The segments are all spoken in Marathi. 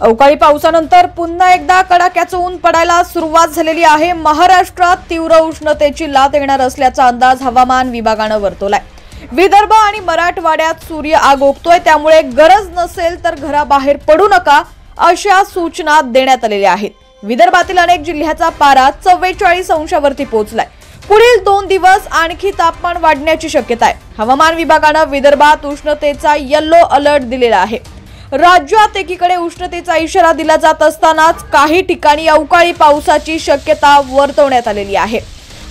अवकाळी पावसानंतर पुन्हा एकदा कडाक्याचं ऊन पडायला सुरुवात झालेली आहे। महाराष्ट्रात तीव्र उष्णतेची लाट येणार असल्याचा अंदाज हवामान विभागाने वर्तवलाय। विदर्भ आणि मराठवाड्यात सूर्य आग ओकतोय, त्यामुळे गरज नसेल तर घराबाहेर पडू नका अशा सूचना देण्यात आलेल्या आहेत। विदर्भातील अनेक जिल्ह्याचा पारा 44 अंशावरती पोहोचलाय। पुढील 2 दिवस आणखी तापमान वाढण्याची शक्यता आहे। हवामान विभागाने विदर्भात उष्णतेचा येलो अलर्ट दिलेला आहे। राज्यात एकीकडे उष्णतेचा इशारा दिला जात असतानाच काही ठिकाणी अवकाळी पावसाची शक्यता वर्तवण्यात आलेली आहे।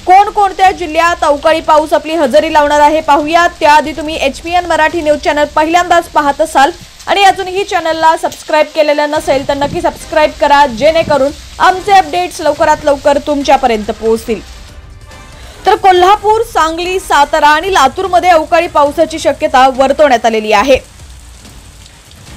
कोणकोणत्या जिल्ह्यात अवकाळी पाऊस आपली हजेरी लावणार आहे पाहूया। त्याआधी तुम्ही HPN मराठी न्यूज चॅनल पहिल्यांदाच पाहत असाल आणि अजूनही चॅनलला सबस्क्राइब केलेलं नसेल तर नक्की सबस्क्राइब करा, जेणेकरून आमचे अपडेट्स लवकरात लवकर तुमच्यापर्यंत पोहोचतील। तर कोल्हापूर, सांगली, सातारा आणि लातूरमध्ये अवकाळी पावसाची शक्यता वर्तवण्यात आलेली आहे।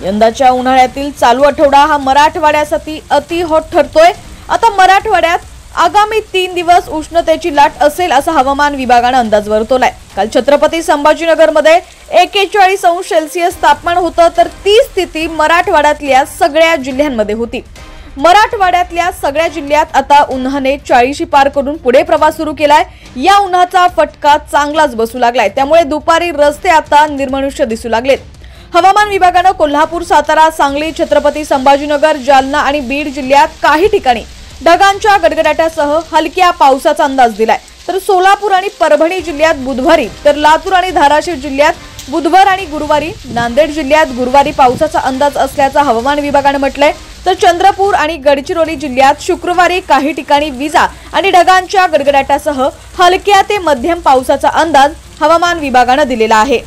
यंदाच्या उन्हाळ्यातील चालू आठवडा हा मराठवाड्यासाठी अति हॉट ठरतोय। आता मराठवाड्यात आगामी 3 दिवस उष्णतेची लाट असेल असा हवामान विभागाने अंदाज वर्तवलाय। काल छत्रपती संभाजीनगरमध्ये 41 अंश सेल्सिअस तापमान होतं, तर ती स्थिती मराठवाड्यातल्या सगळ्या जिल्ह्यांमध्ये होती। मराठवाड्यातल्या सगळ्या जिल्ह्यात आता उन्हाने 40 पार करून पुढे प्रवास सुरू केलाय। या उन्हाचा फटका चांगलाच बसू लागलाय, त्यामुळे दुपारी रस्ते आता निर्मनुष्य दिसू लागलेत। हवामान विभागाने कोल्हापूर, सातारा, सांगली, छत्रपती संभाजीनगर, जालना आणि बीड जिल्ह्यात काही ठिकाणी ढगांच्या गडगडाटासह हलक्या पावसाचा अंदाज दिलाय। तर सोलापूर आणि परभणी जिल्ह्यात बुधवारी, तर लातूर आणि धाराशिव जिल्ह्यात बुधवार आणि गुरुवारी, नांदेड जिल्ह्यात गुरुवारी पावसाचा अंदाज असल्याचा हवामान विभागाने म्हटलंय। तर चंद्रपूर आणि गडचिरोली जिल्ह्यात शुक्रवारी काही ठिकाणी विजा आणि ढगांच्या गडगडाटासह हलक्या ते मध्यम पावसाचा अंदाज हवामान विभागाने दिलेला आहे।